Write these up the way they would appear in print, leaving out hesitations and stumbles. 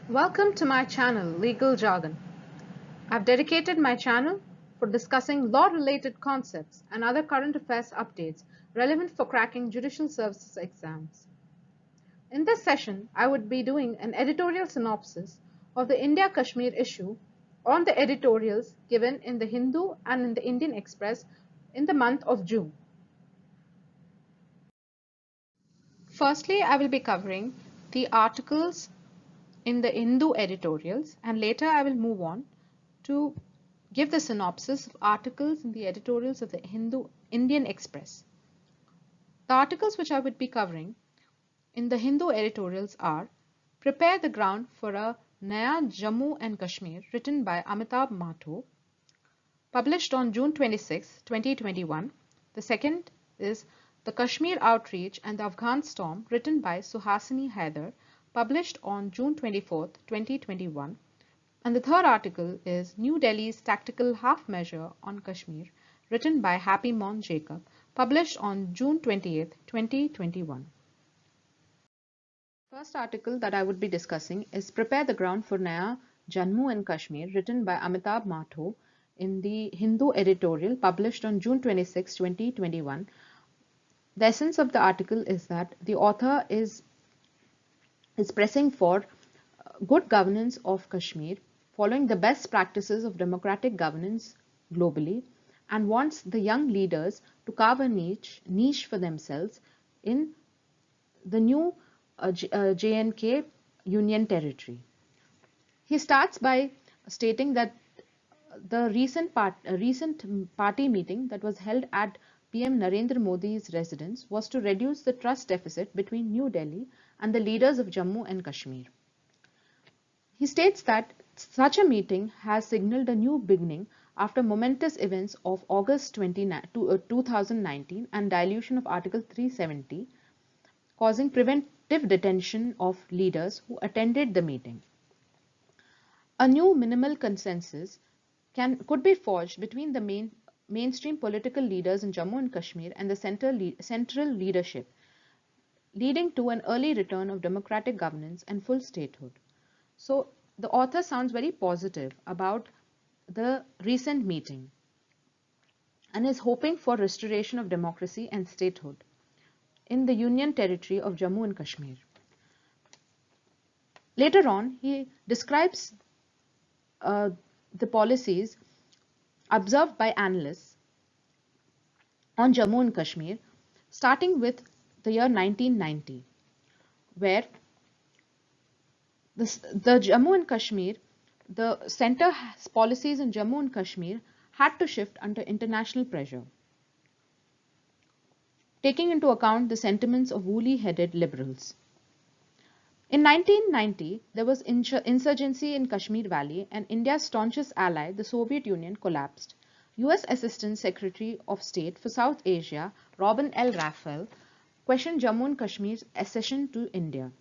Welcome to my channel, Legal Jargon. I've dedicated my channel for discussing law-related concepts and other current affairs updates relevant for cracking judicial services exams. In this session, I would be doing an editorial synopsis of the India-Kashmir issue on the editorials given in the Hindu and in the Indian Express in the month of June. Firstly, I will be covering the articles in the Hindu editorials, and later I will move on to give the synopsis of articles in the editorials of the Indian Express. The articles which I would be covering in the Hindu editorials are Prepare the Ground for a Naya Jammu and Kashmir, written by Amitabh Mathur, published on June 26, 2021. The second is The Kashmir Outreach and the Afghan Storm, written by Suhasini Haider, published on June 24, 2021. And the third article is New Delhi's Tactical Half Measure on Kashmir, written by Happy Mon Jacob, published on June 20th, 2021. First article that I would be discussing is Prepare the Ground for Naya Jammu and Kashmir, written by Amitabh Mathur in the Hindu editorial published on June 26, 2021. The essence of the article is that the author is pressing for good governance of Kashmir, following the best practices of democratic governance globally, and wants the young leaders to carve a niche for themselves in the new J&K Union Territory. He starts by stating that the recent party meeting that was held at PM Narendra Modi's residence was to reduce the trust deficit between New Delhi and the leaders of Jammu and Kashmir. He states that such a meeting has signaled a new beginning after momentous events of August 2019 and dilution of Article 370, causing preventive detention of leaders who attended the meeting. A new minimal consensus could be forged between the mainstream political leaders in Jammu and Kashmir and the central leadership, leading to an early return of democratic governance and full statehood. So the author sounds very positive about the recent meeting and is hoping for restoration of democracy and statehood in the Union Territory of Jammu and Kashmir. Later on, he describes the policies observed by analysts on Jammu and Kashmir, starting with the year 1990, where the Jammu and Kashmir, the centre's policies in Jammu and Kashmir had to shift under international pressure, taking into account the sentiments of woolly-headed liberals. In 1990, there was insurgency in Kashmir Valley, and India's staunchest ally, the Soviet Union, collapsed. US Assistant Secretary of State for South Asia, Robin L. Raphael, questioned Jammu and Kashmir's accession to India.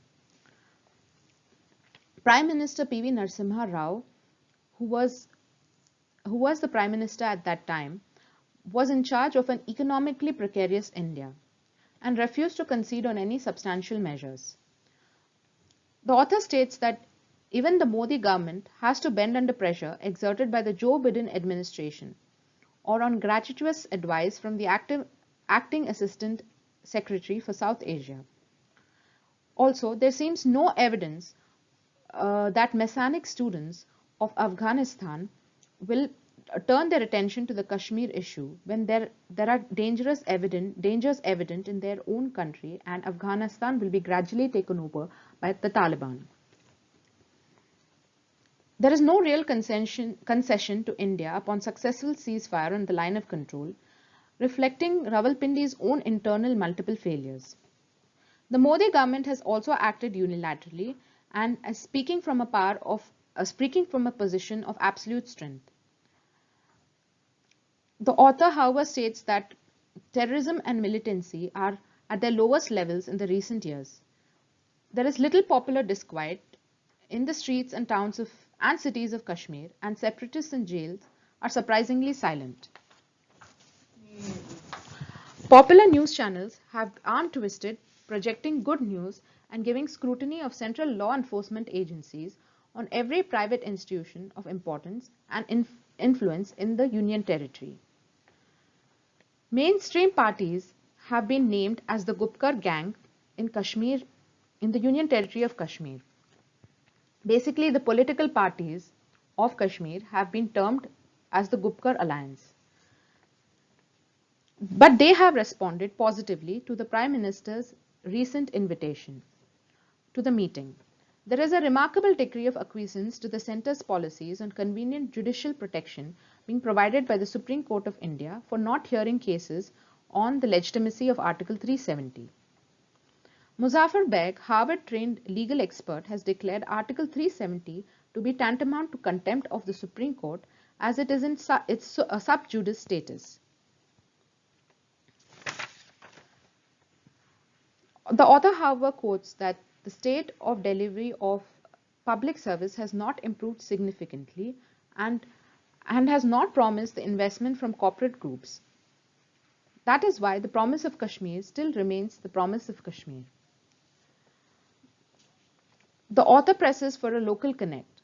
Prime Minister P.V. Narasimha Rao, who was the Prime Minister at that time, was in charge of an economically precarious India and refused to concede on any substantial measures. The author states that even the Modi government has to bend under pressure exerted by the Joe Biden administration or on gratuitous advice from the acting Assistant Secretary for South Asia. Also, there seems no evidence that Messianic students of Afghanistan will turn their attention to the Kashmir issue when there are dangers evident in their own country, and Afghanistan will be gradually taken over by the Taliban. There is no real concession to India upon successful ceasefire on the line of control, reflecting Rawalpindi's own internal multiple failures. The Modi government has also acted unilaterally and is speaking from a position of absolute strength. The author, however, states that terrorism and militancy are at their lowest levels in the recent years. There is little popular disquiet in the streets and towns and cities of Kashmir, and separatists in jails are surprisingly silent. Popular news channels have arm twisted, projecting good news and giving scrutiny of central law enforcement agencies on every private institution of importance and influence in the Union Territory. Mainstream parties have been named as the Gupkar Gang in Kashmir, in the Union Territory of Kashmir. Basically, the political parties of Kashmir have been termed as the Gupkar Alliance. But they have responded positively to the Prime Minister's recent invitation to the meeting. There is a remarkable degree of acquiescence to the centre's policies on convenient judicial protection being provided by the Supreme Court of India for not hearing cases on the legitimacy of Article 370. Muzaffar Beg, Harvard-trained legal expert, has declared Article 370 to be tantamount to contempt of the Supreme Court as it is in its sub judice status. The author, however, quotes that the state of delivery of public service has not improved significantly and has not promised the investment from corporate groups. That is why the promise of Kashmir still remains the promise of Kashmir. The author presses for a local connect.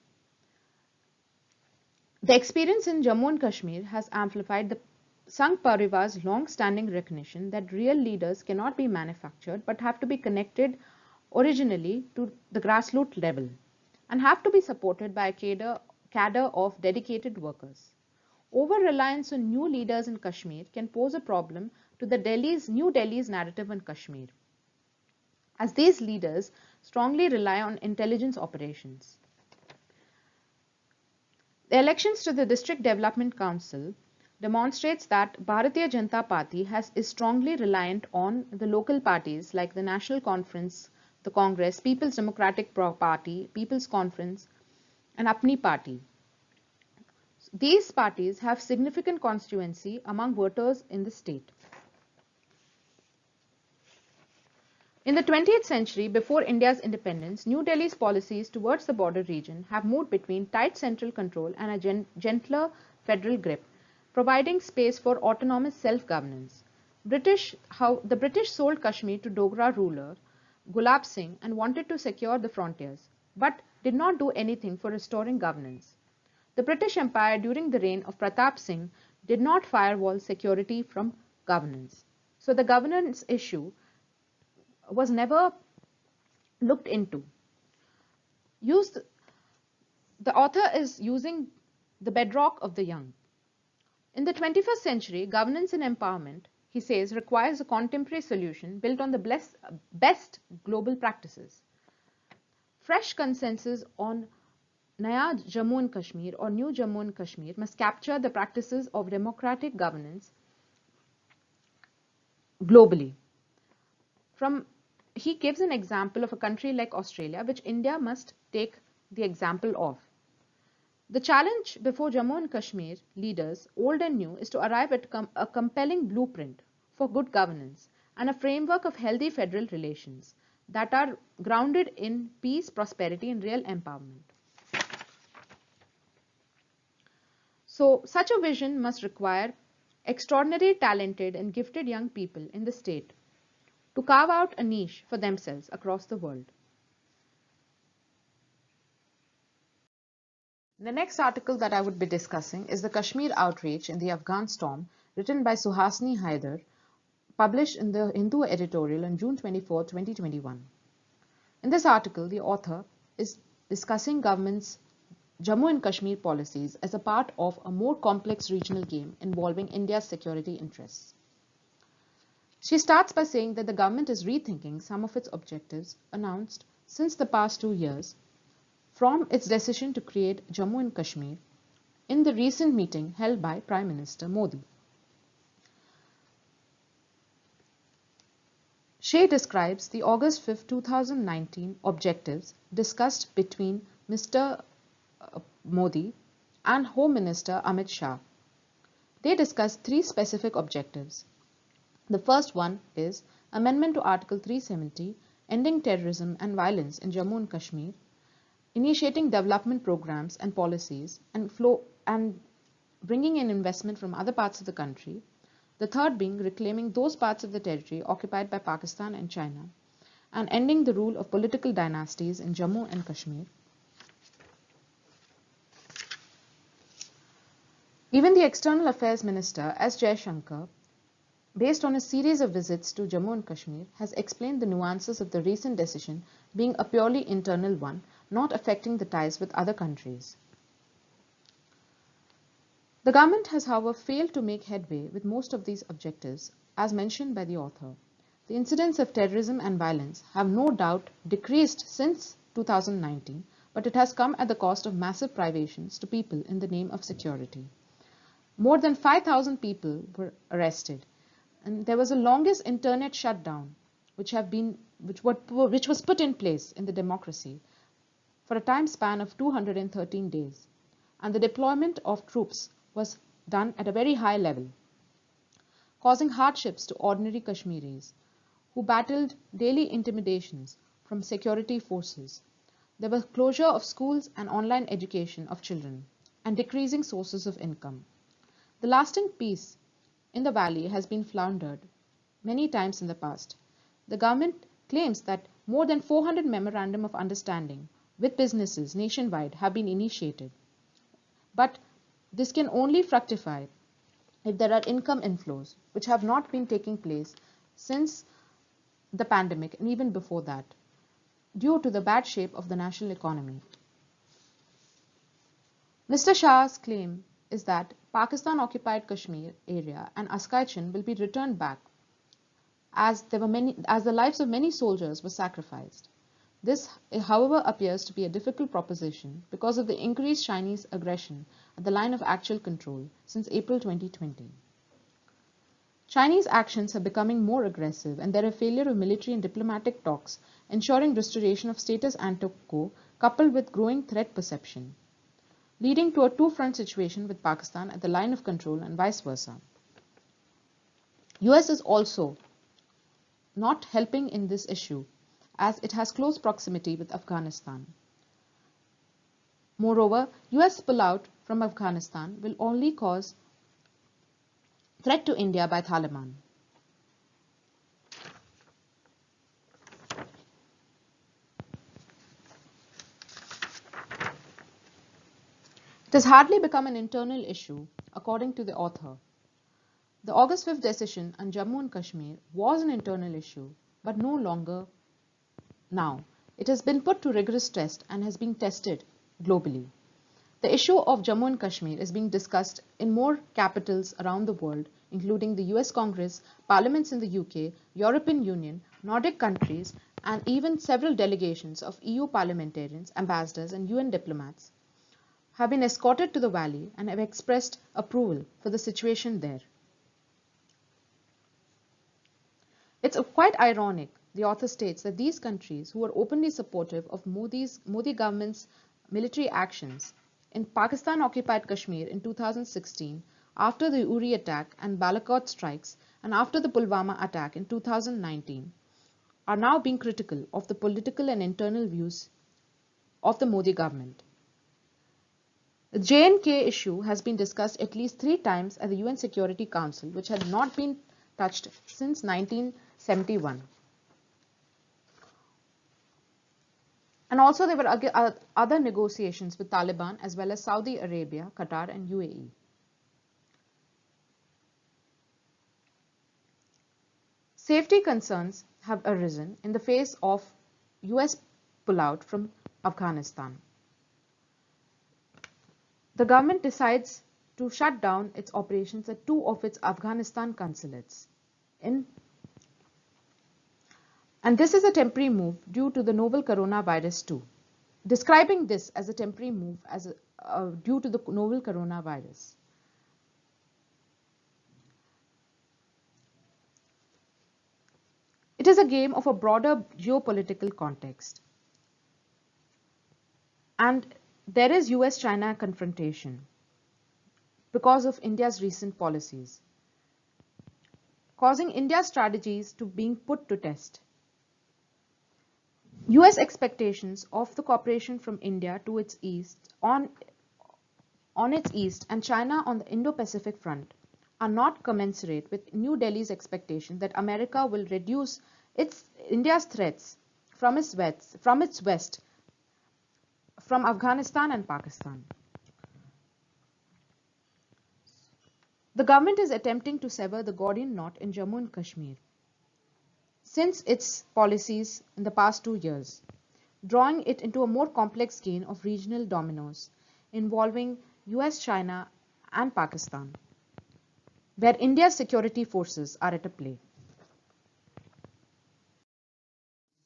The experience in Jammu and Kashmir has amplified the Sangh Parivar's long-standing recognition that real leaders cannot be manufactured but have to be connected originally to the grassroots level and have to be supported by a cadre of dedicated workers. Over-reliance on new leaders in Kashmir can pose a problem to the New Delhi's narrative on Kashmir, as these leaders strongly rely on intelligence operations. The elections to the District Development Council demonstrates that Bharatiya Janata Party is strongly reliant on the local parties like the National Conference, the Congress, People's Democratic Party, People's Conference, and Apni Party. These parties have significant constituency among voters in the state. In the 20th century, before India's independence, New Delhi's policies towards the border region have moved between tight central control and a gentler federal grip, providing space for autonomous self-governance. The British sold Kashmir to Dogra ruler Gulab Singh and wanted to secure the frontiers, but did not do anything for restoring governance. The British Empire during the reign of Pratap Singh did not firewall security from governance. So the governance issue was never looked into. The author is using the bedrock of the young. In the 21st century, governance and empowerment, he says, requires a contemporary solution built on the best global practices. Fresh consensus on Naya Jammu and Kashmir or New Jammu and Kashmir must capture the practices of democratic governance globally. He gives an example of a country like Australia, which India must take the example of. The challenge before Jammu and Kashmir leaders, old and new, is to arrive at a compelling blueprint for good governance and a framework of healthy federal relations that are grounded in peace, prosperity, and real empowerment. So, such a vision must require extraordinary talented and gifted young people in the state to carve out a niche for themselves across the world. The next article that I would be discussing is the Kashmir Outrage in the Afghan Storm, written by Suhasini Haidar, published in the Hindu editorial on June 24, 2021. In this article, the author is discussing government's Jammu and Kashmir policies as a part of a more complex regional game involving India's security interests. She starts by saying that the government is rethinking some of its objectives announced since the past 2 years from its decision to create Jammu and Kashmir in the recent meeting held by Prime Minister Modi. She describes the August 5, 2019 objectives discussed between Mr. Modi and Home Minister Amit Shah. They discussed 3 specific objectives. The first one is amendment to Article 370, ending terrorism and violence in Jammu and Kashmir, initiating development programs and policies, and bringing in investment from other parts of the country. The third being reclaiming those parts of the territory occupied by Pakistan and China, and ending the rule of political dynasties in Jammu and Kashmir. Even the External Affairs Minister, S. Jaishankar, based on a series of visits to Jammu and Kashmir, has explained the nuances of the recent decision being a purely internal one, not affecting the ties with other countries. The government has, however, failed to make headway with most of these objectives, as mentioned by the author. The incidents of terrorism and violence have no doubt decreased since 2019, but it has come at the cost of massive privations to people in the name of security. More than 5,000 people were arrested, and there was the longest internet shutdown which was put in place in the democracy for a time span of 213 days, and the deployment of troops was done at a very high level, causing hardships to ordinary Kashmiris who battled daily intimidations from security forces. There was closure of schools and online education of children, and decreasing sources of income. The lasting peace in the valley has been floundered many times in the past. The government claims that more than 400 memorandum of understanding with businesses nationwide have been initiated. But this can only fructify if there are income inflows, which have not been taking place since the pandemic and even before that, due to the bad shape of the national economy. Mr. Shah's claim is that Pakistan-occupied Kashmir area and Askai Chin will be returned back as the lives of many soldiers were sacrificed. This, however, appears to be a difficult proposition because of the increased Chinese aggression at the line of actual control since April 2020. Chinese actions are becoming more aggressive, and there are failure of military and diplomatic talks ensuring restoration of status quo coupled with growing threat perception, leading to a two-front situation with Pakistan at the line of control and vice versa. US is also not helping in this issue, as it has close proximity with Afghanistan. Moreover, US pullout from Afghanistan will only cause threat to India by Taliban. It has hardly become an internal issue, according to the author. The August 5th decision on Jammu and Kashmir was an internal issue, but no longer now. It has been put to rigorous test and has been tested globally. The issue of Jammu and Kashmir is being discussed in more capitals around the world, including the US Congress, parliaments in the UK, European Union, Nordic countries, and even several delegations of EU parliamentarians, ambassadors, and UN diplomats have been escorted to the valley and have expressed approval for the situation there. It's quite ironic, the author states, that these countries who are openly supportive of Modi government's military actions in Pakistan-occupied Kashmir in 2016, after the Uri attack and Balakot strikes, and after the Pulwama attack in 2019, are now being critical of the political and internal views of the Modi government. The J&K issue has been discussed at least 3 times at the UN Security Council, which had not been touched since 1971. And also there were other negotiations with Taliban as well as Saudi Arabia, Qatar and UAE. Safety concerns have arisen in the face of US pullout from Afghanistan. The government decides to shut down its operations at 2 of its Afghanistan consulates. And this is a temporary move due to the novel coronavirus too. Describing this as a temporary move due to the novel coronavirus. It is a game of a broader geopolitical context. And there is US-China confrontation because of India's recent policies, causing India's strategies to being put to test. US expectations of the cooperation from India to its east on its east and China on the Indo-Pacific front are not commensurate with New Delhi's expectation that America will reduce India's threats from its west, from Afghanistan and Pakistan. The government is attempting to sever the Gordian knot in Jammu and Kashmir since its policies in the past 2 years, drawing it into a more complex game of regional dominoes involving US, China, and Pakistan, where India's security forces are at play.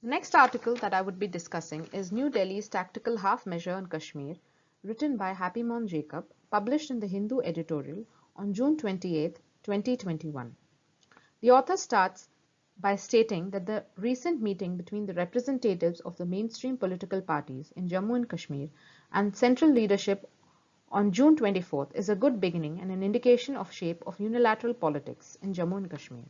The next article that I would be discussing is New Delhi's Tactical Half Measure on Kashmir, written by Happymon Jacob, published in the Hindu editorial on June 28, 2021. The author starts by stating that the recent meeting between the representatives of the mainstream political parties in Jammu and Kashmir and central leadership on June 24th is a good beginning and an indication of shape of unilateral politics in Jammu and Kashmir.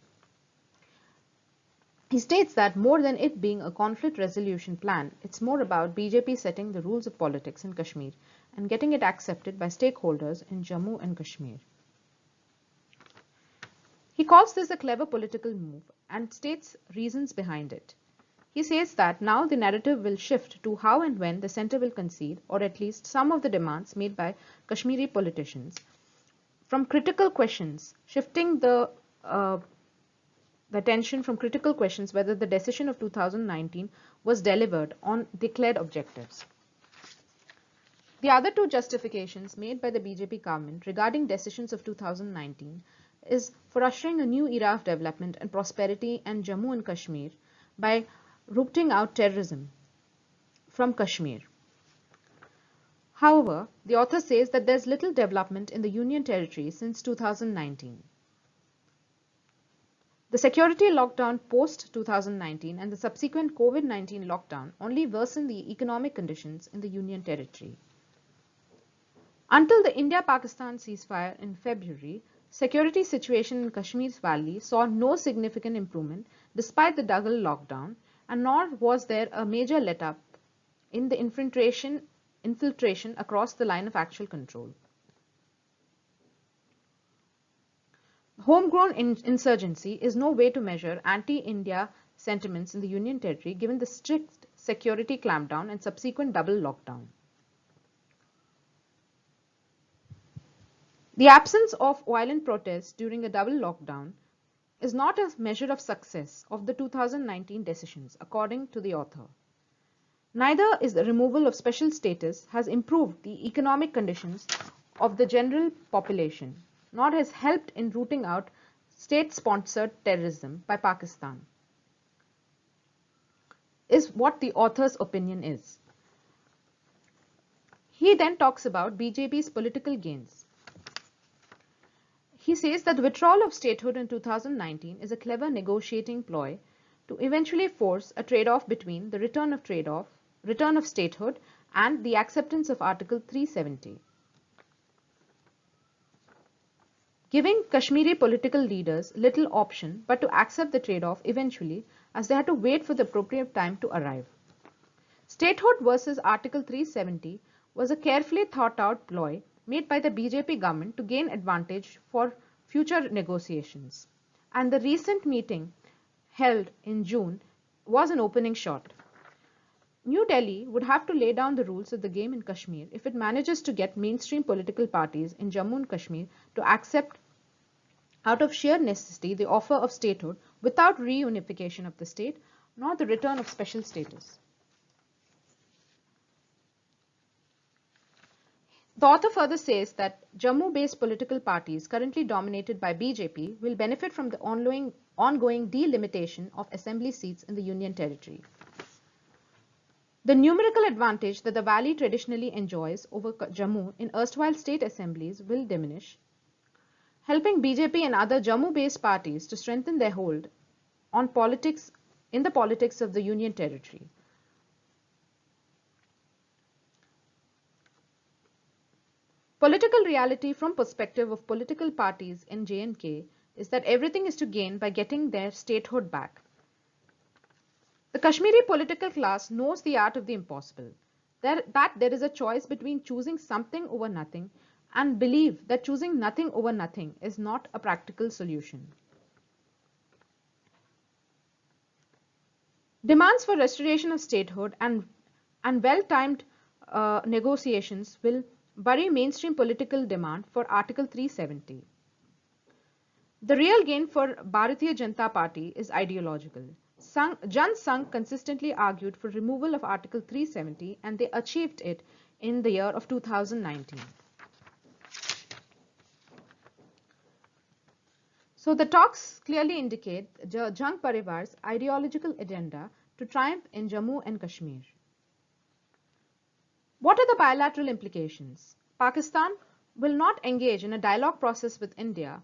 He states that more than it being a conflict resolution plan, it's more about BJP setting the rules of politics in Kashmir and getting it accepted by stakeholders in Jammu and Kashmir. He calls this a clever political move and states reasons behind it. He says that now the narrative will shift to how and when the centre will concede, or at least some of the demands made by Kashmiri politicians, from critical questions, shifting the attention from critical questions whether the decision of 2019 was delivered on declared objectives. The other two justifications made by the BJP government regarding decisions of 2019 is for ushering a new era of development and prosperity in Jammu and Kashmir by rooting out terrorism from Kashmir. However, the author says that there's little development in the Union Territory since 2019. The security lockdown post-2019 and the subsequent COVID-19 lockdown only worsened the economic conditions in the Union Territory. Until the India-Pakistan ceasefire in February, security situation in Kashmir's valley saw no significant improvement despite the double lockdown, and nor was there a major let-up in the infiltration across the line of actual control. Homegrown insurgency is no way to measure anti-India sentiments in the Union Territory given the strict security clampdown and subsequent double lockdown. The absence of violent protests during a double lockdown is not a measure of success of the 2019 decisions, according to the author. Neither is the removal of special status has improved the economic conditions of the general population, nor has helped in rooting out state-sponsored terrorism by Pakistan, is what the author's opinion is. He then talks about BJP's political gains. He says that the withdrawal of statehood in 2019 is a clever negotiating ploy to eventually force a trade-off between the return of statehood and the acceptance of Article 370. Giving Kashmiri political leaders little option but to accept the trade-off eventually, as they had to wait for the appropriate time to arrive. Statehood versus Article 370 was a carefully thought-out ploy made by the BJP government to gain advantage for future negotiations. And the recent meeting held in June was an opening shot. New Delhi would have to lay down the rules of the game in Kashmir if it manages to get mainstream political parties in Jammu and Kashmir to accept out of sheer necessity the offer of statehood without reunification of the state nor the return of special status. The author further says that Jammu-based political parties currently dominated by BJP will benefit from the ongoing delimitation of assembly seats in the Union Territory. The numerical advantage that the valley traditionally enjoys over Jammu in erstwhile state assemblies will diminish, helping BJP and other Jammu-based parties to strengthen their hold on the politics of the Union Territory. Political reality from perspective of political parties in J&K is that everything is to gain by getting their statehood back. The Kashmiri political class knows the art of the impossible, that there is a choice between choosing something over nothing and believe that choosing nothing over nothing is not a practical solution. Demands for restoration of statehood and well-timed negotiations will bury mainstream political demand for Article 370. The real gain for Bharatiya Janata Party is ideological. Jan Sangh consistently argued for removal of Article 370 and they achieved it in the year of 2019. So the talks clearly indicate Jang Parivar's ideological agenda to triumph in Jammu and Kashmir. What are the bilateral implications? Pakistan will not engage in a dialogue process with India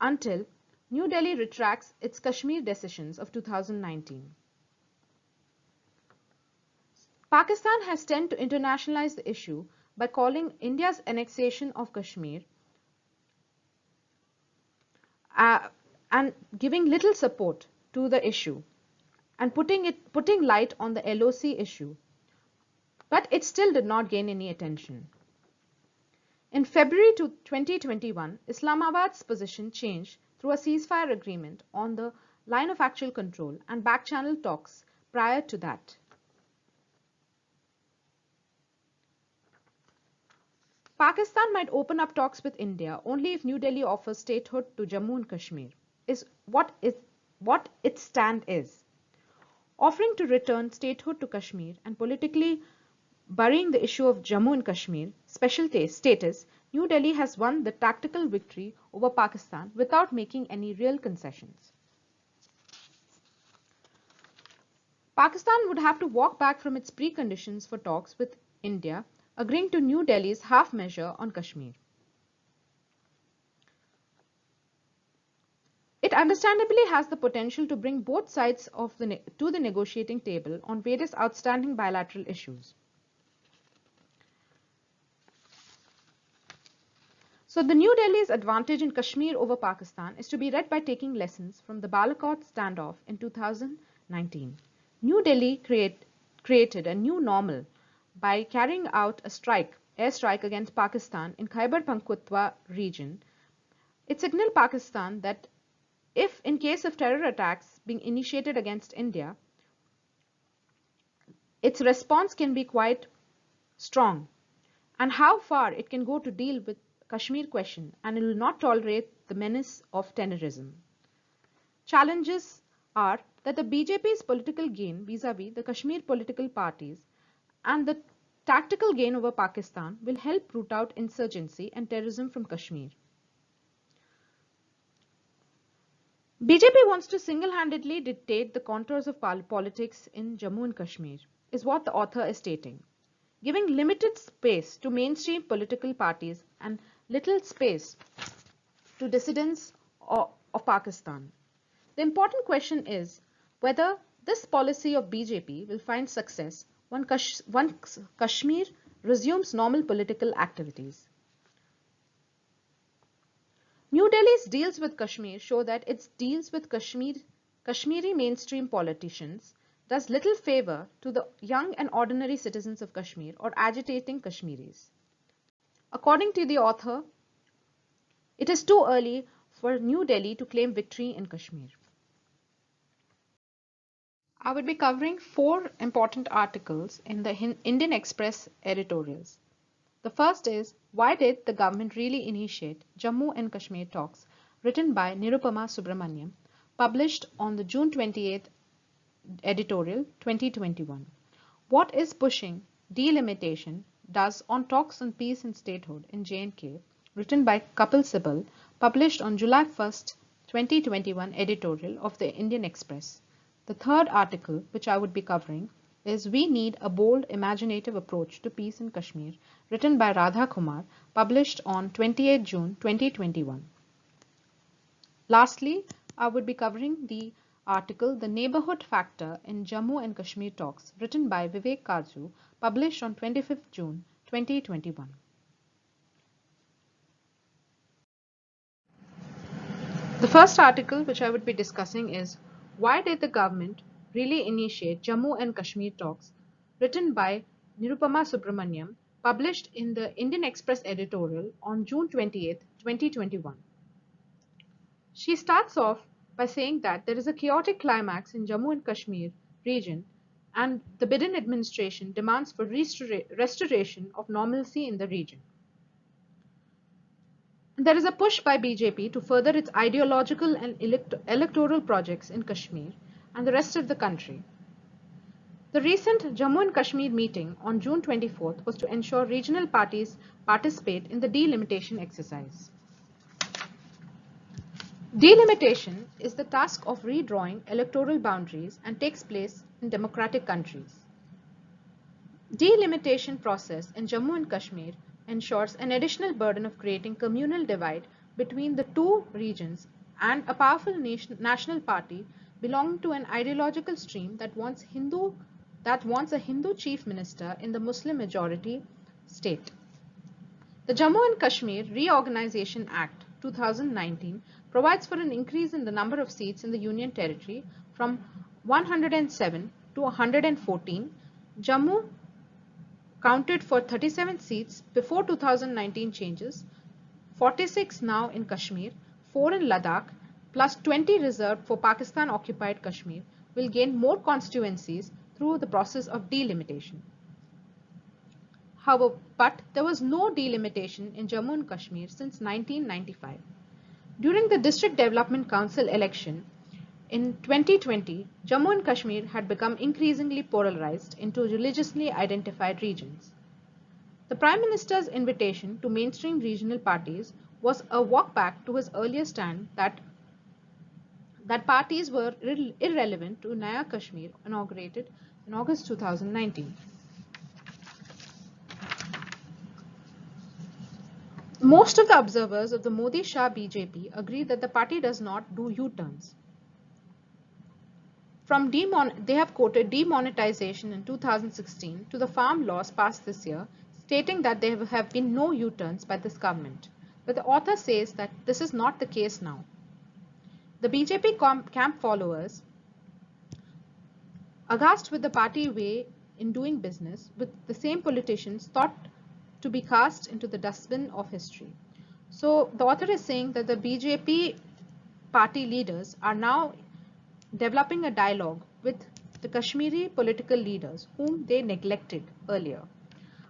until New Delhi retracts its Kashmir decisions of 2019. Pakistan has tended to internationalize the issue by calling India's annexation of Kashmir and giving little support to the issue and putting light on the LOC issue. But it still did not gain any attention. In February 2021, Islamabad's position changed through a ceasefire agreement on the line of actual control and back-channel talks prior to that. Pakistan might open up talks with India only if New Delhi offers statehood to Jammu and Kashmir, is what its stand is. Offering to return statehood to Kashmir and politically burying the issue of Jammu and Kashmir special status, New Delhi has won the tactical victory over Pakistan without making any real concessions. Pakistan would have to walk back from its preconditions for talks with India, agreeing to New Delhi's half measure on Kashmir. It understandably has the potential to bring both sides to the negotiating table on various outstanding bilateral issues. So the New Delhi's advantage in Kashmir over Pakistan is to be read by taking lessons from the Balakot standoff in 2019. New Delhi created a new normal by carrying out a airstrike against Pakistan in Khyber Pakhtunkhwa region. It signaled Pakistan that if in case of terror attacks being initiated against India, its response can be quite strong and how far it can go to deal with Kashmir question and it will not tolerate the menace of terrorism. Challenges are that the BJP's political gain vis-à-vis the Kashmir political parties and the tactical gain over Pakistan will help root out insurgency and terrorism from Kashmir. BJP wants to single-handedly dictate the contours of politics in Jammu and Kashmir, is what the author is stating, giving limited space to mainstream political parties and little space to dissidents of Pakistan. The important question is whether this policy of BJP will find success once Kashmir resumes normal political activities. New Delhi's deals with Kashmir show that its deals with Kashmiri mainstream politicians does little favor to the young and ordinary citizens of Kashmir or agitating Kashmiris. According to the author, it is too early for New Delhi to claim victory in Kashmir. I will be covering 4 important articles in the Indian Express editorials. The first is, why did the government really initiate Jammu and Kashmir talks, written by Nirupama Subramaniam, published on the June 28th editorial 2021. What is pushing delimitation does on talks on peace and statehood in J&K, written by Kapil Sibal, published on July 1st, 2021 editorial of the Indian Express. The third article, which I would be covering, is We Need a Bold, Imaginative Approach to Peace in Kashmir, written by Radha Kumar, published on 28 June 2021. Lastly, I would be covering the article The Neighbourhood Factor in Jammu and Kashmir Talks, written by Vivek Kaju, published on 25th June 2021. The first article which I would be discussing is Why did the government really initiate Jammu and Kashmir talks, written by Nirupama Subramaniam, published in the Indian Express editorial on June 28, 2021. She starts off by saying that there is a chaotic climax in Jammu and Kashmir region and the Biden administration demands for restoration of normalcy in the region. There is a push by BJP to further its ideological and electoral projects in Kashmir and the rest of the country. The recent Jammu and Kashmir meeting on June 24th was to ensure regional parties participate in the delimitation exercise. Delimitation is the task of redrawing electoral boundaries and takes place in democratic countries. Delimitation process in Jammu and Kashmir ensures an additional burden of creating communal divide between the two regions and a powerful national party belonging to an ideological stream that wants a Hindu chief minister in the Muslim majority state. The Jammu and Kashmir Reorganization Act 2019 provides for an increase in the number of seats in the Union Territory from 107 to 114. Jammu counted for 37 seats before 2019 changes, 46 now in Kashmir, 4 in Ladakh, plus 20 reserved for Pakistan-occupied Kashmir, will gain more constituencies through the process of delimitation. However, but there was no delimitation in Jammu and Kashmir since 1995. During the District Development Council election in 2020, Jammu and Kashmir had become increasingly polarized into religiously identified regions. The Prime Minister's invitation to mainstream regional parties was a walk back to his earlier stand that parties were irrelevant to Naya Kashmir, inaugurated in August 2019. Most of the observers of the Modi-Shah BJP agree that the party does not do U-turns. They have quoted demonetization in 2016 to the farm laws passed this year, stating that there have been no U-turns by this government. But the author says that this is not the case now. The BJP camp followers, aghast with the party way in doing business with the same politicians, thought to be cast into the dustbin of history. So the author is saying that the BJP party leaders are now developing a dialogue with the Kashmiri political leaders whom they neglected earlier.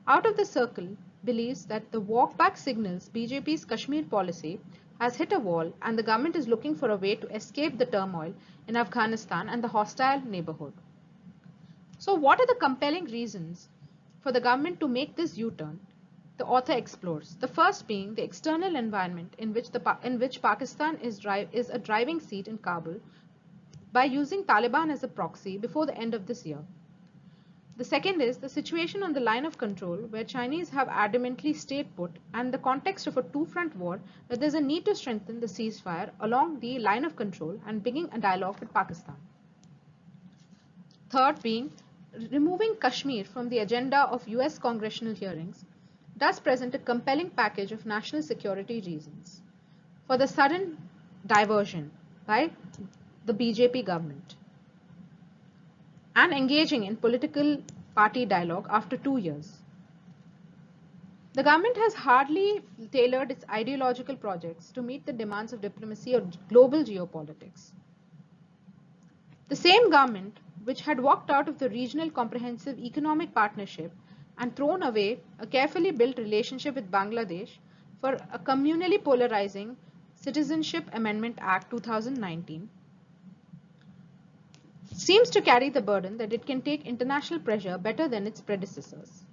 Out of the circle believes that the walk-back signals BJP's Kashmir policy has hit a wall and the government is looking for a way to escape the turmoil in Afghanistan and the hostile neighborhood. So what are the compelling reasons for the government to make this U-turn? The author explores. The first being the external environment in which Pakistan is a driving seat in Kabul by using Taliban as a proxy before the end of this year. The second is the situation on the line of control where Chinese have adamantly stayed put and the context of a two-front war where there's a need to strengthen the ceasefire along the line of control and begin a dialogue with Pakistan. Third being removing Kashmir from the agenda of US congressional hearings does present a compelling package of national security reasons for the sudden diversion by the BJP government and engaging in political party dialogue after 2 years. The government has hardly tailored its ideological projects to meet the demands of diplomacy or global geopolitics. The same government which had walked out of the regional comprehensive economic partnership and thrown away a carefully built relationship with Bangladesh for a communally polarizing Citizenship Amendment Act 2019 seems to carry the burden that it can take international pressure better than its predecessors.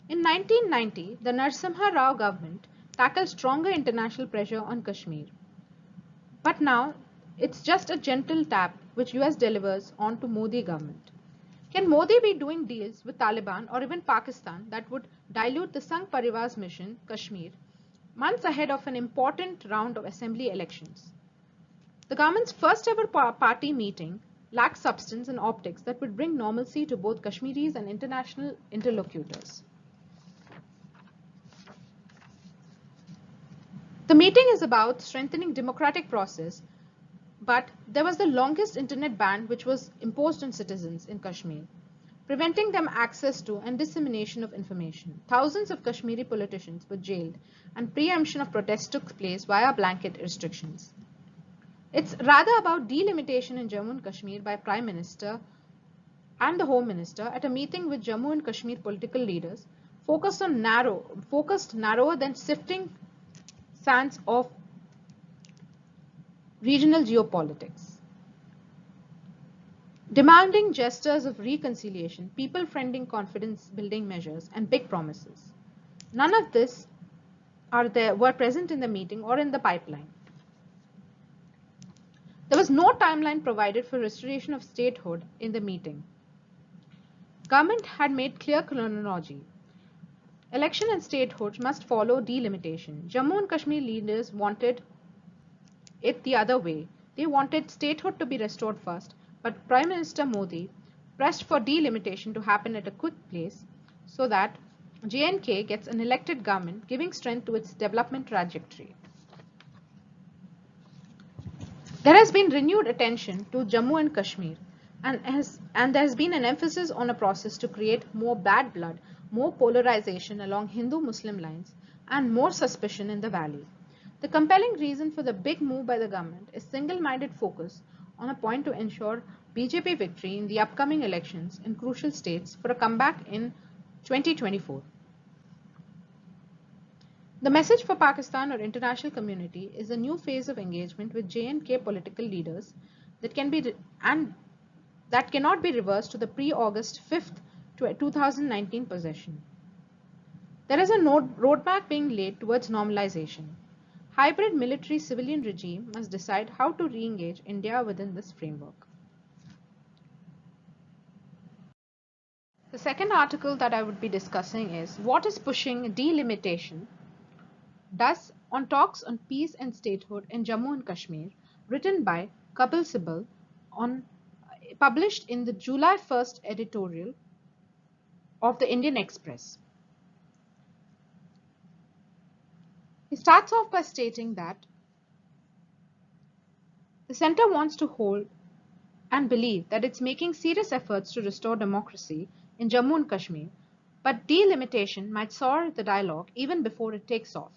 In 1990, the Narasimha Rao government tackled stronger international pressure on Kashmir. But now, it's just a gentle tap which US delivers on to Modi government. Can Modi be doing deals with Taliban or even Pakistan that would dilute the Sangh Parivar's mission, Kashmir, months ahead of an important round of assembly elections? The government's first ever party meeting lacks substance and optics that would bring normalcy to both Kashmiris and international interlocutors. The meeting is about strengthening democratic process, but there was the longest internet ban which was imposed on citizens in Kashmir, preventing them access to and dissemination of information. Thousands of Kashmiri politicians were jailed and preemption of protests took place via blanket restrictions. It's rather about delimitation in Jammu and Kashmir by Prime Minister and the Home Minister at a meeting with Jammu and Kashmir political leaders focused narrower than sifting sands of regional geopolitics. Demanding gestures of reconciliation, people-friendly confidence-building measures, and big promises. None of this were present in the meeting or in the pipeline. There was no timeline provided for restoration of statehood in the meeting. Government had made clear chronology. Election and statehood must follow delimitation. Jammu and Kashmir leaders wanted it the other way. They wanted statehood to be restored first, but Prime Minister Modi pressed for delimitation to happen at a quick pace so that J&K gets an elected government, giving strength to its development trajectory. There has been renewed attention to Jammu and Kashmir, and there has been an emphasis on a process to create more bad blood, more polarization along Hindu-Muslim lines, and more suspicion in the valley. The compelling reason for the big move by the government is single-minded focus on a point to ensure BJP victory in the upcoming elections in crucial states for a comeback in 2024. The message for Pakistan or international community is a new phase of engagement with J&K political leaders that that cannot be reversed to the pre-August 5th, 2019 position. There is a roadmap being laid towards normalization. Hybrid military-civilian regime must decide how to re-engage India within this framework. The second article that I would be discussing is what is pushing delimitation Thus, on Talks on Peace and Statehood in Jammu and Kashmir, written by Kapil Sibal, published in the July 1st editorial of the Indian Express. He starts off by stating that the center wants to hold and believe that it's making serious efforts to restore democracy in Jammu and Kashmir, but delimitation might sour the dialogue even before it takes off.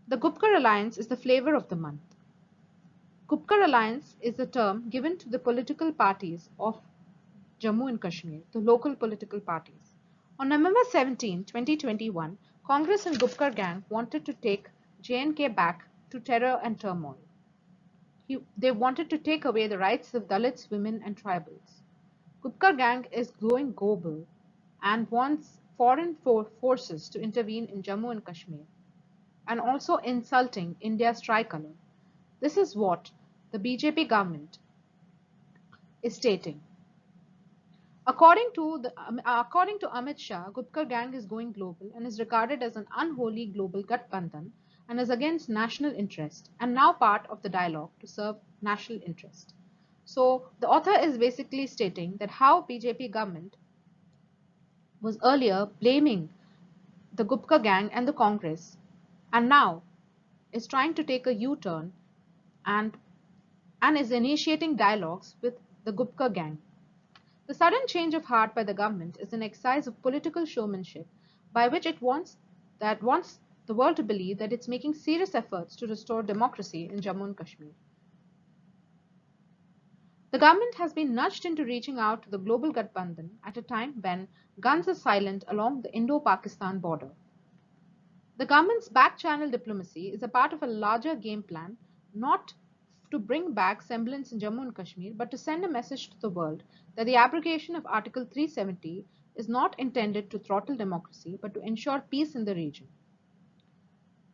The Gupkar Alliance is the flavor of the month. Gupkar Alliance is a term given to the political parties of Jammu and Kashmir, the local political parties. On November 17, 2021, Congress and Gupkar gang wanted to take J&K back to terror and turmoil. They wanted to take away the rights of Dalits, women and tribals. Gupkar gang is growing global and wants foreign forces to intervene in Jammu and Kashmir and also insulting India's tricolor. This is what the BJP government is stating. According to Amit Shah, Gupkar gang is going global and is regarded as an unholy global Gathbandhan and is against national interest and now part of the dialogue to serve national interest. So the author is basically stating that how BJP government was earlier blaming the Gupkar gang and the Congress and now is trying to take a U-turn and is initiating dialogues with the Gupkar gang. The sudden change of heart by the government is an exercise of political showmanship by which it wants the world to believe that it's making serious efforts to restore democracy in Jammu and Kashmir. The government has been nudged into reaching out to the global Gathbandhan at a time when guns are silent along the Indo-Pakistan border. The government's back-channel diplomacy is a part of a larger game plan, not to bring back semblance in Jammu and Kashmir, but to send a message to the world that the abrogation of Article 370 is not intended to throttle democracy, but to ensure peace in the region.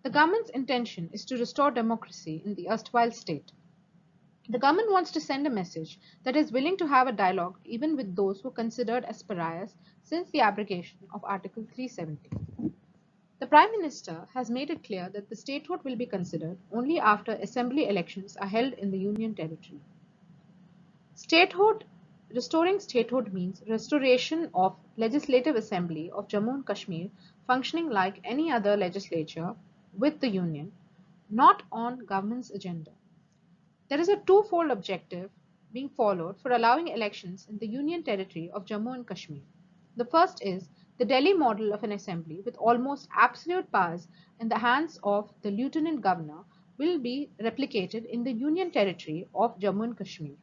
The government's intention is to restore democracy in the erstwhile state. The government wants to send a message that is willing to have a dialogue even with those who are considered as pariahs since the abrogation of Article 370. The Prime Minister has made it clear that the statehood will be considered only after assembly elections are held in the Union Territory. Restoring statehood means restoration of Legislative Assembly of Jammu and Kashmir functioning like any other legislature with the Union, not on government's agenda. There is a twofold objective being followed for allowing elections in the Union Territory of Jammu and Kashmir. The first is the Delhi model of an assembly with almost absolute powers in the hands of the Lieutenant Governor will be replicated in the Union Territory of Jammu and Kashmir.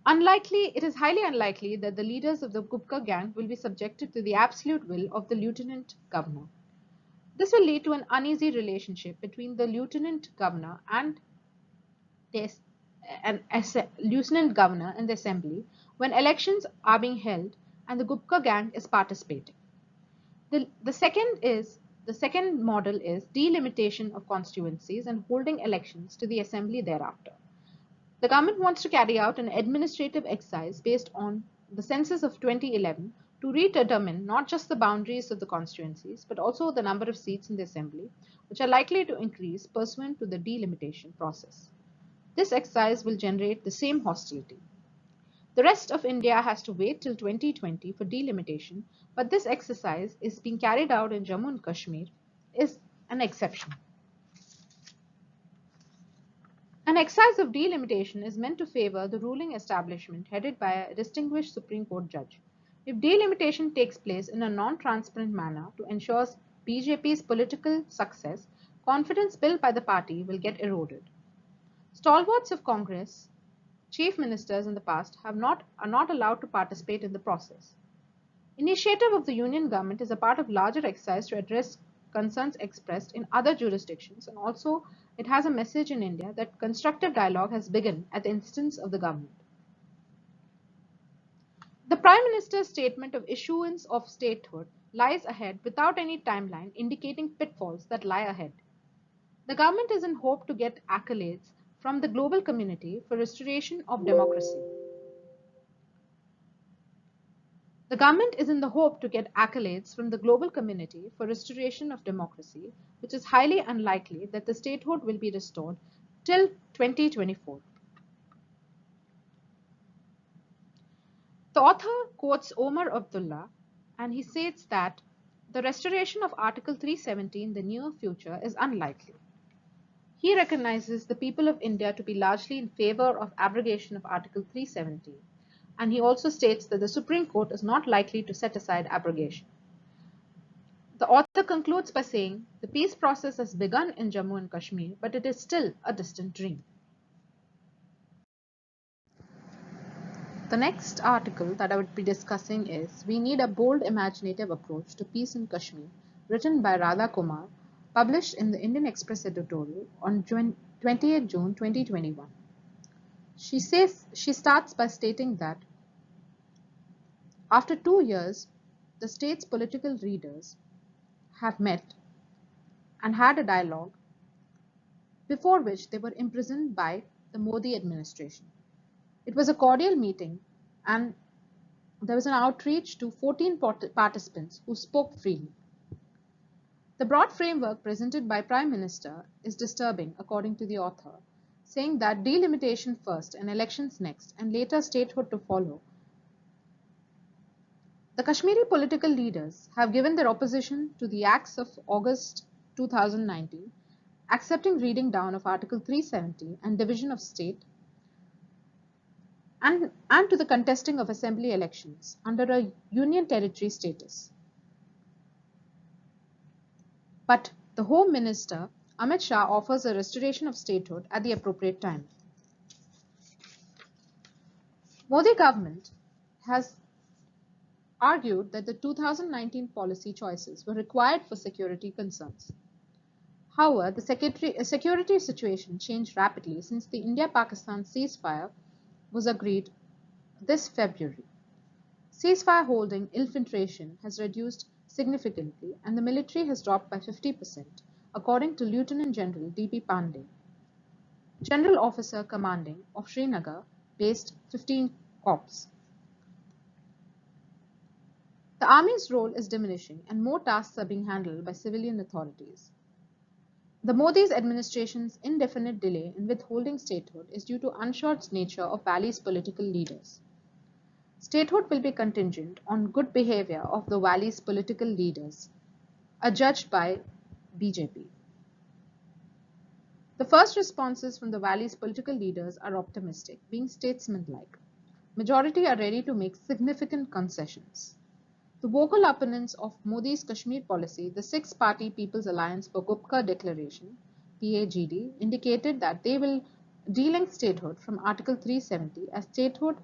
It is highly unlikely that the leaders of the Gupkar gang will be subjected to the absolute will of the Lieutenant Governor. This will lead to an uneasy relationship between the lieutenant governor and lieutenant governor in the assembly when elections are being held and the Gupta gang is participating. The second model is delimitation of constituencies and holding elections to the assembly thereafter. The government wants to carry out an administrative exercise based on the census of 2011 to redetermine not just the boundaries of the constituencies but also the number of seats in the assembly, which are likely to increase pursuant to the delimitation process. This exercise will generate the same hostility. The rest of India has to wait till 2020 for delimitation, but this exercise is being carried out in Jammu and Kashmir is an exception. An exercise of delimitation is meant to favor the ruling establishment headed by a distinguished Supreme Court judge. If delimitation takes place in a non-transparent manner to ensure BJP's political success, confidence built by the party will get eroded. Stalwarts of Congress, chief ministers in the past are not allowed to participate in the process. Initiative of the union government is a part of larger exercise to address concerns expressed in other jurisdictions, and also it has a message in India that constructive dialogue has begun at the instance of the government. The Prime Minister's statement of issuance of statehood lies ahead without any timeline indicating pitfalls that lie ahead. The government is in hope to get accolades from the global community for restoration of democracy. The government is in the hope to get accolades from the global community for restoration of democracy, which is highly unlikely that the statehood will be restored till 2024. The author quotes Omar Abdullah and he states that the restoration of Article 370 in the near future is unlikely. He recognizes the people of India to be largely in favor of abrogation of Article 370, and he also states that the Supreme Court is not likely to set aside abrogation. The author concludes by saying the peace process has begun in Jammu and Kashmir, but it is still a distant dream. The next article that I would be discussing is We Need a Bold Imaginative Approach to Peace in Kashmir, written by Radha Kumar, published in the Indian Express editorial on 28 June 2021. She starts by stating that after 2 years, the state's political leaders have met and had a dialogue, before which they were imprisoned by the Modi administration. It was a cordial meeting and there was an outreach to 14 participants who spoke freely. The broad framework presented by Prime Minister is disturbing, according to the author, saying that delimitation first and elections next and later statehood to follow. The Kashmiri political leaders have given their opposition to the acts of August 2019, accepting reading down of Article 370 and division of state, and to the contesting of assembly elections under a union territory status. But the Home Minister Amit Shah offers a restoration of statehood at the appropriate time. Modi government has argued that the 2019 policy choices were required for security concerns. However, the security situation changed rapidly since the India-Pakistan ceasefire was agreed this February. Ceasefire holding infiltration has reduced significantly and the military has dropped by 50%, according to Lieutenant General D.P. Pandey, General Officer Commanding of Srinagar-based 15 Corps. The army's role is diminishing and more tasks are being handled by civilian authorities. The Modi's administration's indefinite delay in withholding statehood is due to unsure nature of Valley's political leaders. Statehood will be contingent on good behavior of the Valley's political leaders, adjudged by BJP. The first responses from the Valley's political leaders are optimistic, being statesmanlike. Majority are ready to make significant concessions. The vocal opponents of Modi's Kashmir policy, the six-party People's Alliance for Gupta Declaration, PAGD, indicated that they will delink statehood from Article 370 as statehood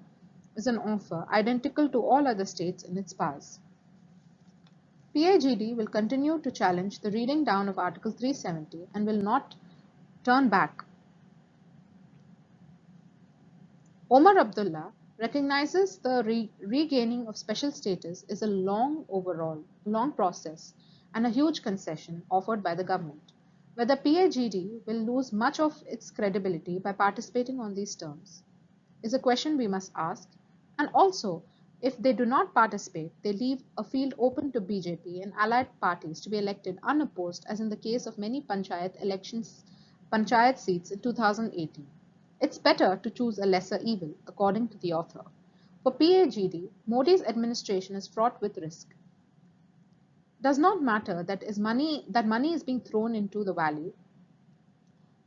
is an offer identical to all other states in its powers. PAGD will continue to challenge the reading down of Article 370 and will not turn back. Omar Abdullah recognizes the regaining of special status is a long process and a huge concession offered by the government. Whether PAGD will lose much of its credibility by participating on these terms is a question we must ask, and also, if they do not participate, they leave a field open to BJP and allied parties to be elected unopposed, as in the case of many panchayat seats in 2018. It's better to choose a lesser evil, according to the author. For PAGD, Modi's administration is fraught with risk. Does not matter that money is being thrown into the valley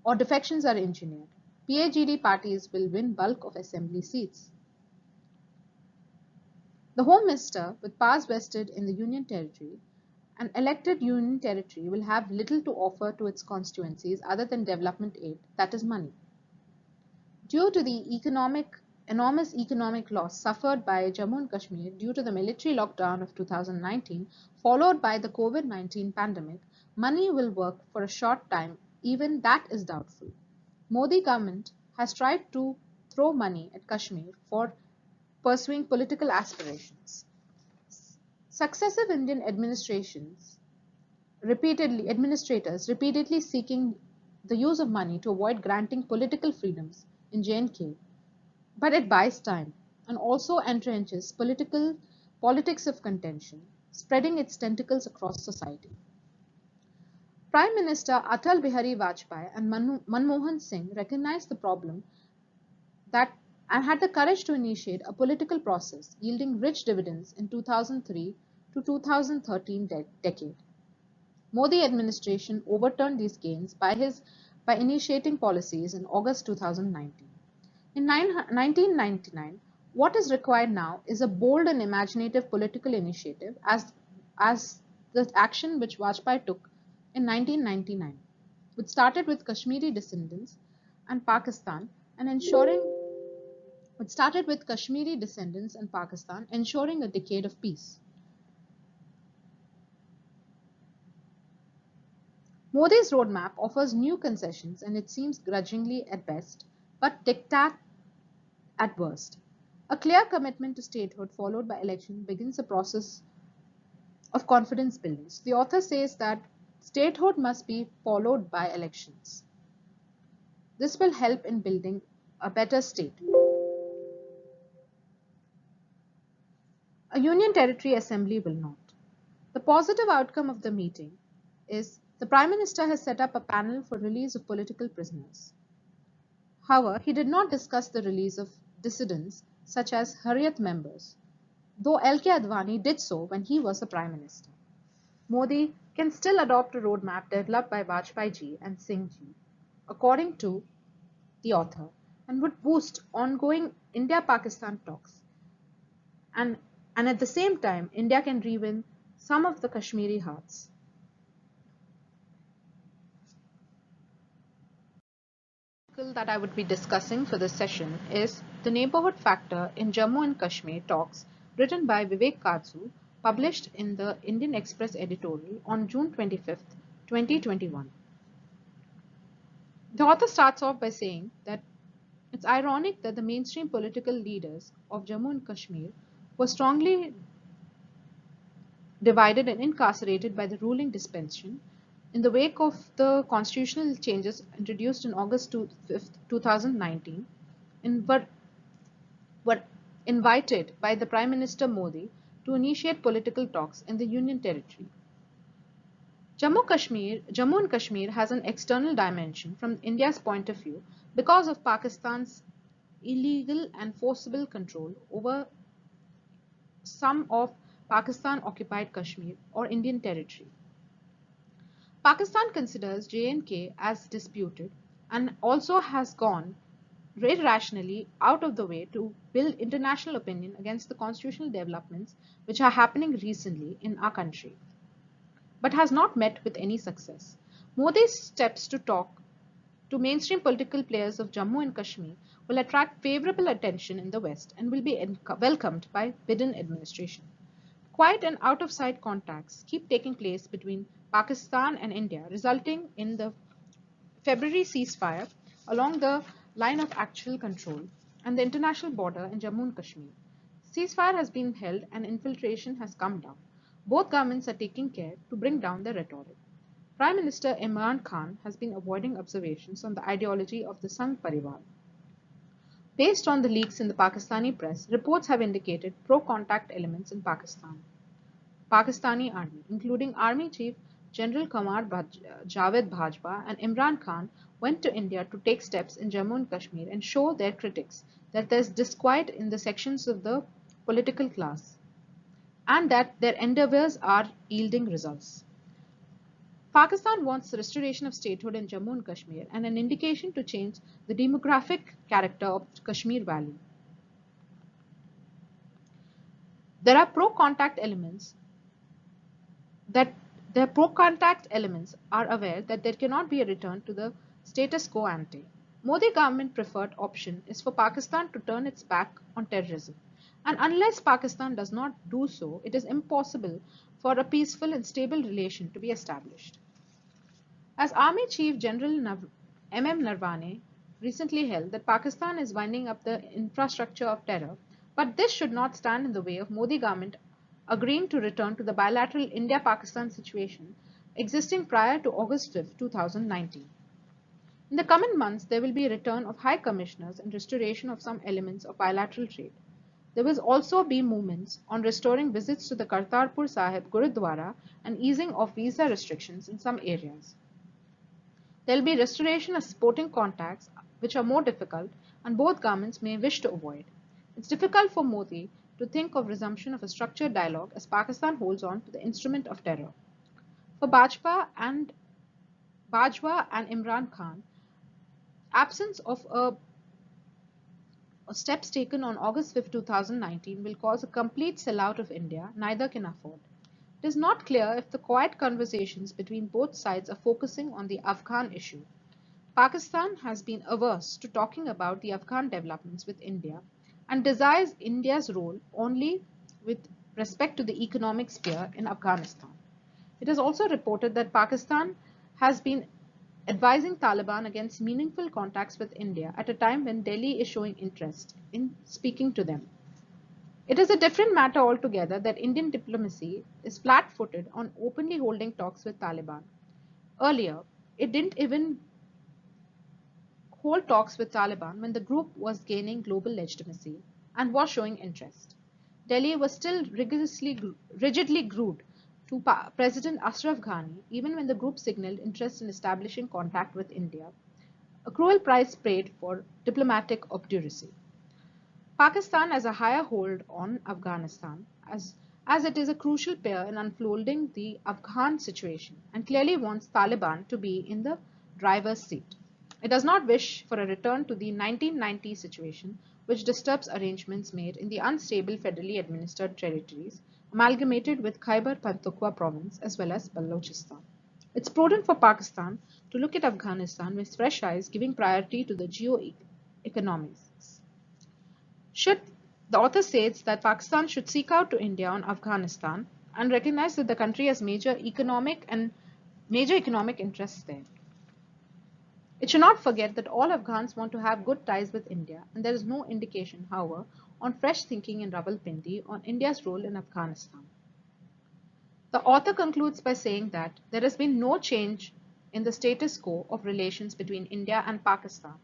or defections are engineered. PAGD parties will win bulk of assembly seats. The Home Minister, with powers vested in the Union Territory, an elected Union Territory will have little to offer to its constituencies other than development aid, that is money. Due to the enormous economic loss suffered by Jammu and Kashmir due to the military lockdown of 2019, followed by the COVID-19 pandemic, money will work for a short time, even that is doubtful. Modi government has tried to throw money at Kashmir for pursuing political aspirations. Successive Indian administrators repeatedly seeking the use of money to avoid granting political freedoms in J&K, but it buys time and also entrenches politics of contention, spreading its tentacles across society. Prime Minister Atal Bihari Vajpayee and Manmohan Singh recognized the problem and had the courage to initiate a political process yielding rich dividends in 2003 to 2013 decade. Modi administration overturned these gains by initiating policies in August 2019. In 1999, what is required now is a bold and imaginative political initiative as the action which Vajpayee took in 1999, which started with Kashmiri descendants and Pakistan and ensuring a decade of peace. Modi's roadmap offers new concessions and it seems grudgingly at best, but diktat at worst. A clear commitment to statehood followed by election begins a process of confidence building. So the author says that statehood must be followed by elections. This will help in building a better state. A Union Territory Assembly will not. The positive outcome of the meeting is the Prime Minister has set up a panel for release of political prisoners. However, he did not discuss the release of dissidents such as Hurriyat members, though L.K. Advani did so when he was the Prime Minister. Modi can still adopt a roadmap developed by Vajpayee ji and Singh ji, according to the author, and would boost ongoing India-Pakistan talks. And at the same time, India can rewin some of the Kashmiri hearts. The article that I would be discussing for this session is The Neighbourhood Factor in Jammu and Kashmir Talks, written by Vivek Kadzu, published in the Indian Express editorial on June 25, 2021. The author starts off by saying that it's ironic that the mainstream political leaders of Jammu and Kashmir were strongly divided and incarcerated by the ruling dispensation in the wake of the constitutional changes introduced in August 2019 and were invited by the Prime Minister Modi to initiate political talks in the Union Territory. Jammu and Kashmir has an external dimension from India's point of view because of Pakistan's illegal and forcible control over some of Pakistan-occupied Kashmir or Indian Territory. Pakistan considers J&K as disputed and also has gone irrationally out of the way to build international opinion against the constitutional developments which are happening recently in our country, but has not met with any success. Modi's steps to talk to mainstream political players of Jammu and Kashmir will attract favorable attention in the West and will be welcomed by Biden administration. Quiet and out-of-sight contacts keep taking place between Pakistan and India, resulting in the February ceasefire along the line of actual control and the international border in Jammu and Kashmir. Ceasefire has been held and infiltration has come down. Both governments are taking care to bring down the rhetoric. Prime Minister Imran Khan has been avoiding observations on the ideology of the Sangh Parivar. Based on the leaks in the Pakistani press, reports have indicated pro-contact elements in Pakistani army, including Army Chief General Javed Bajwa and Imran Khan, went to India to take steps in Jammu and Kashmir and show their critics that there is disquiet in the sections of the political class and that their endeavours are yielding results. Pakistan wants the restoration of statehood in Jammu and Kashmir and an indication to change the demographic character of Kashmir Valley. There are pro-contact elements that the pro-contact elements are aware that there cannot be a return to the status quo ante. Modi government preferred option is for Pakistan to turn its back on terrorism. And unless Pakistan does not do so, it is impossible for a peaceful and stable relation to be established. As Army Chief General M.M. Narwane recently held that Pakistan is winding up the infrastructure of terror, but this should not stand in the way of Modi government agreeing to return to the bilateral India-Pakistan situation existing prior to August 5, 2019. In the coming months, there will be a return of high commissioners and restoration of some elements of bilateral trade. There will also be movements on restoring visits to the Kartarpur Sahib Gurudwara and easing of visa restrictions in some areas. There will be restoration of sporting contacts, which are more difficult, and both governments may wish to avoid. It's difficult for Modi to think of resumption of a structured dialogue as Pakistan holds on to the instrument of terror. For Bajwa and Imran Khan, absence of steps taken on August 5, 2019 will cause a complete sellout of India neither can afford. It is not clear if the quiet conversations between both sides are focusing on the Afghan issue. Pakistan has been averse to talking about the Afghan developments with India and desires India's role only with respect to the economic sphere in Afghanistan. It is also reported that Pakistan has been advising Taliban against meaningful contacts with India at a time when Delhi is showing interest in speaking to them. It is a different matter altogether that Indian diplomacy is flat-footed on openly holding talks with Taliban. Earlier, it didn't even hold talks with Taliban when the group was gaining global legitimacy and was showing interest. Delhi was still rigidly glued to President Ashraf Ghani even when the group signaled interest in establishing contact with India, a cruel price paid for diplomatic obduracy. Pakistan has a higher hold on Afghanistan as it is a crucial player in unfolding the Afghan situation and clearly wants Taliban to be in the driver's seat. It does not wish for a return to the 1990 situation, which disturbs arrangements made in the unstable federally administered territories amalgamated with Khyber Pakhtunkhwa province as well as Balochistan. It's prudent for Pakistan to look at Afghanistan with fresh eyes, giving priority to the geo-economics. The author says that Pakistan should seek out to India on Afghanistan and recognize that the country has major economic interests there. It should not forget that all Afghans want to have good ties with India, and there is no indication, however, on fresh thinking in Rawalpindi on India's role in Afghanistan. The author concludes by saying that there has been no change in the status quo of relations between India and Pakistan,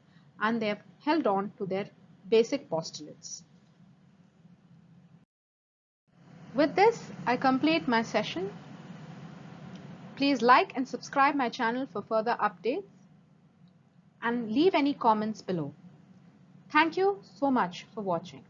and they have held on to their basic postulates. With this, I complete my session. Please like and subscribe my channel for further updates and leave any comments below. Thank you so much for watching.